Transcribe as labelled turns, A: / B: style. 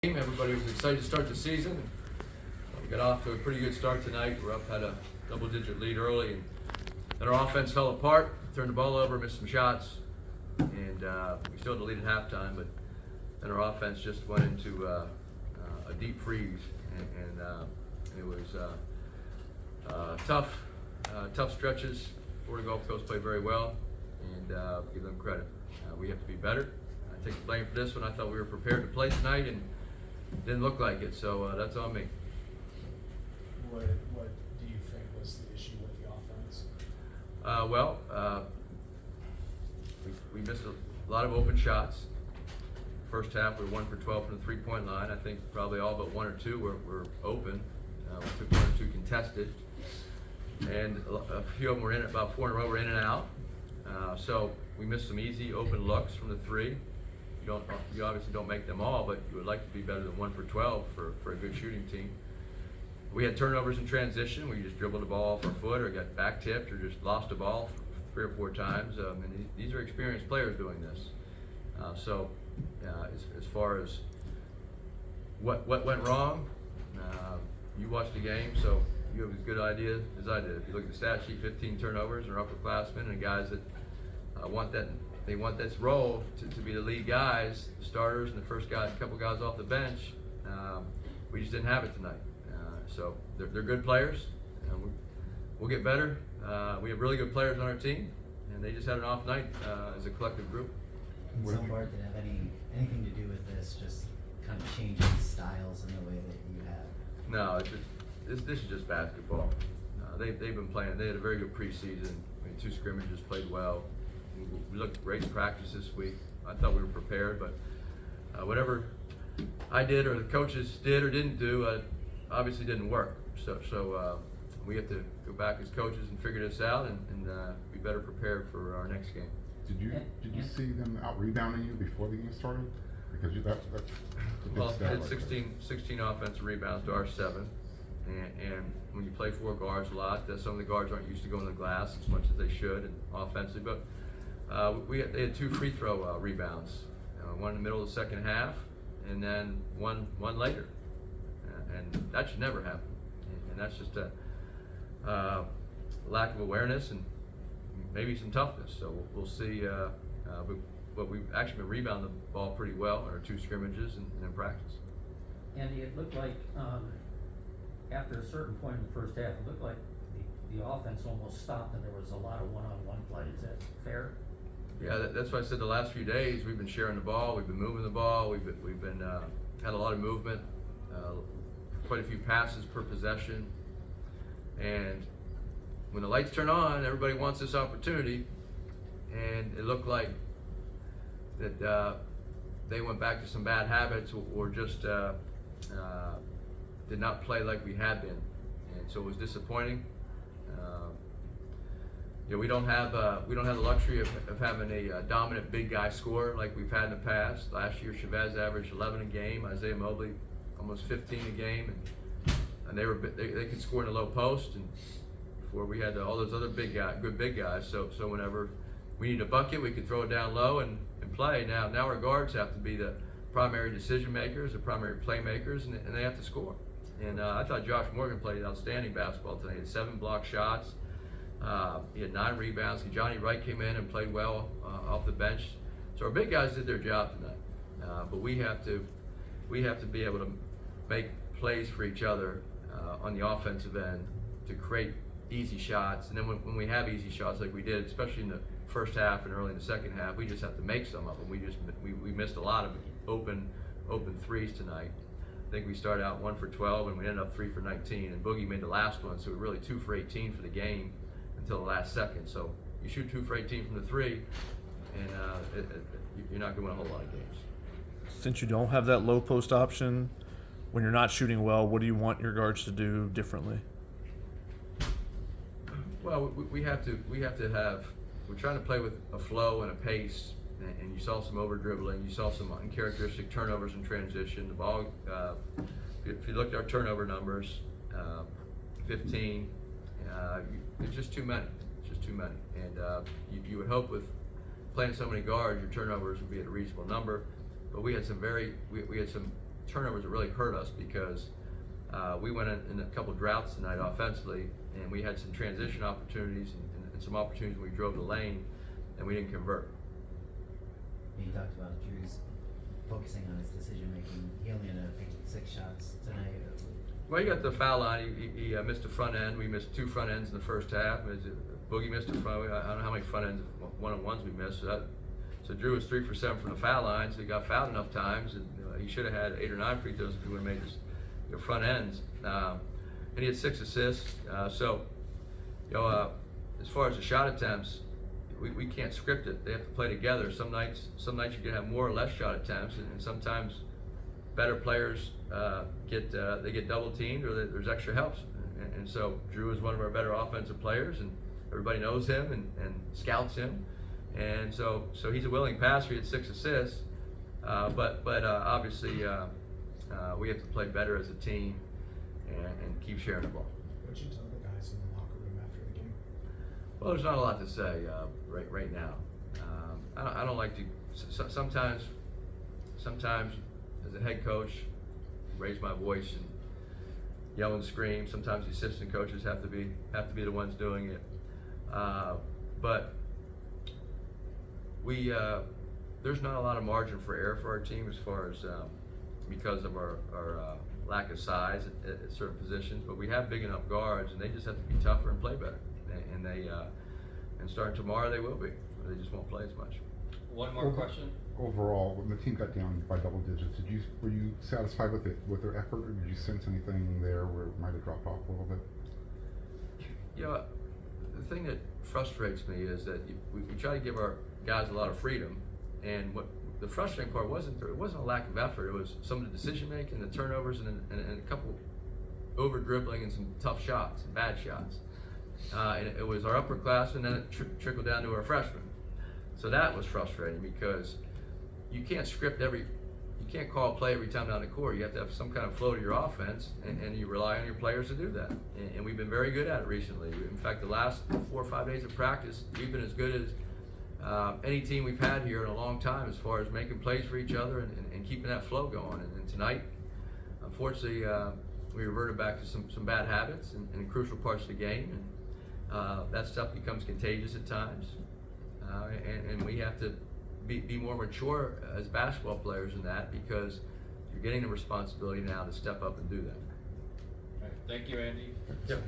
A: Everybody was excited to start the season. We got off to a pretty good start tonight. We're up, had a double-digit lead early, and then our offense fell apart. Turned the ball over, missed some shots, and we still had the lead at halftime. But then our offense just went into a deep freeze, and it was tough stretches. Florida Gulf Coast played very well, and give them credit. We have to be better. I take the blame for this one. I thought we were prepared to play tonight, and didn't look like it, so that's on me.
B: What do you think was the issue with the offense?
A: We missed a lot of open shots. First half, we were 1 for 12 from the three-point line. I think probably all but one or two were open. We took 1 or 2 contested, and a few of them were in, about 4 in a row were in and out. So we missed some easy open looks from the three. You obviously don't make them all, but you would like to be better than 1 for 12 for a good shooting team. We had turnovers in transition where you just dribbled the ball off our foot or got back tipped or just lost the ball 3 or 4 times. And these are experienced players doing this. As far as what went wrong, you watched the game, so you have as good idea as I did. If you look at the stat sheet, 15 turnovers and upperclassmen and guys that want that. They want this role to be the lead guys, the starters, and the first guy, a couple guys off the bench. We just didn't have it tonight. So they're good players. We'll get better. We have really good players on our team, and they just had an off night as a collective group.
C: In some part, did it have anything to do with this, just kind of changing styles in the way that you have?
A: No, this is just basketball. They've been playing. They had a very good preseason. 2 scrimmages, played well. We looked great in practice this week. I thought we were prepared, but whatever I did or the coaches did or didn't do, obviously didn't work. So we have to go back as coaches and figure this out and be better prepared for our next game.
D: Did you see them out rebounding you before the game started? Because that's a good
A: Well,
D: stat
A: it's
D: right there.
A: 16 offensive rebounds to our 7. And when you play 4 guards a lot, some of the guards aren't used to going to the glass as much as they should and offensively. But they had 2 free throw rebounds, one in the middle of the second half, and then one later, and that should never happen. And that's just a lack of awareness and maybe some toughness. So we'll see. But we've actually been rebounding the ball pretty well in our 2 scrimmages and in practice.
E: Andy, it looked like after a certain point in the first half, it looked like the offense almost stopped and there was a lot of one-on-one play. Is that fair?
A: Yeah, that's why I said the last few days we've been sharing the ball, we've been moving the ball, we've been had a lot of movement, quite a few passes per possession, and when the lights turn on, everybody wants this opportunity, and it looked like that they went back to some bad habits or just did not play like we had been, and so it was disappointing. We don't have the luxury of having a dominant big guy scorer like we've had in the past. Last year, Chavez averaged 11 a game. Isaiah Mobley almost 15 a game, and they could score in the low post. And before we had all those other good big guys. So whenever we need a bucket, we could throw it down low and play. Now our guards have to be the primary decision makers, the primary playmakers, and they have to score. And I thought Josh Morgan played outstanding basketball tonight. He had 7 block shots. He had 9 rebounds. Johnny Wright came in and played well off the bench. So our big guys did their job tonight. But we have to be able to make plays for each other on the offensive end to create easy shots. And then when we have easy shots like we did, especially in the first half and early in the second half, we just have to make some of them. We missed a lot of open threes tonight. I think we started out 1 for 12 and we ended up 3 for 19. And Boogie made the last one, so we were really 2 for 18 for the game until the last second. So you shoot 2 for 18 from the 3, and you're not going to win a whole lot of games.
F: Since you don't have that low post option, when you're not shooting well, what do you want your guards to do differently?
A: Well, we have to have. We're trying to play with a flow and a pace, and you saw some over dribbling. You saw some uncharacteristic turnovers in transition. The ball. If you look at our turnover numbers, 15. It's just too many. It's just too many. And you would hope with playing so many guards, your turnovers would be at a reasonable number. But we had some turnovers that really hurt us because we went in a couple droughts tonight offensively, and we had some transition opportunities and some opportunities when we drove the lane, and we didn't convert.
C: You talked about Drew's focusing on his decision making. He only ended up taking 6 shots tonight.
A: Well, he got the foul line. He missed a front end. We missed 2 front ends in the first half. Boogie missed a front. I don't know how many front ends, one-on-ones we missed. So Drew was 3 for 7 from the foul line. So he got fouled enough times, and he should have had 8 or 9 free throws if he would have made his front ends. And he had 6 assists. So, as far as the shot attempts, we can't script it. They have to play together. Some nights you can have more or less shot attempts, and sometimes better players get double teamed, or there's extra helps. And so Drew is one of our better offensive players, and everybody knows him and scouts him. And so he's a willing passer. He had 6 assists, but obviously we have to play better as a team and keep sharing the ball.
B: What'd you tell the guys in the locker room after the game?
A: Well, there's not a lot to say right now. I don't like to. Sometimes as a head coach, raise my voice and yell and scream. Sometimes the assistant coaches have to be the ones doing it. But there's not a lot of margin for error for our team as far as because of our lack of size at certain positions. But we have big enough guards, and they just have to be tougher and play better. And starting tomorrow they will be. They just won't play as much.
G: One more question.
D: Overall, when the team got down by double digits, were you satisfied with their effort, or did you sense anything there where it might have dropped off a little bit?
A: The thing that frustrates me is that we try to give our guys a lot of freedom, and what the frustrating part wasn't a lack of effort. It was some of the decision making, the turnovers, and a couple over dribbling and some tough shots, bad shots. And it was our upperclassmen, and then it trickled down to our freshmen. So that was frustrating because you can't you can't call a play every time down the court. You have to have some kind of flow to your offense, and you rely on your players to do that. And we've been very good at it recently. In fact, the last 4 or 5 days of practice, we've been as good as any team we've had here in a long time as far as making plays for each other and keeping that flow going. And tonight, unfortunately, we reverted back to some bad habits in crucial parts of the game, and that stuff becomes contagious at times. And we have to be more mature as basketball players in that, because you're getting the responsibility now to step up and do that.
G: All right, thank you, Andy.
A: Yep.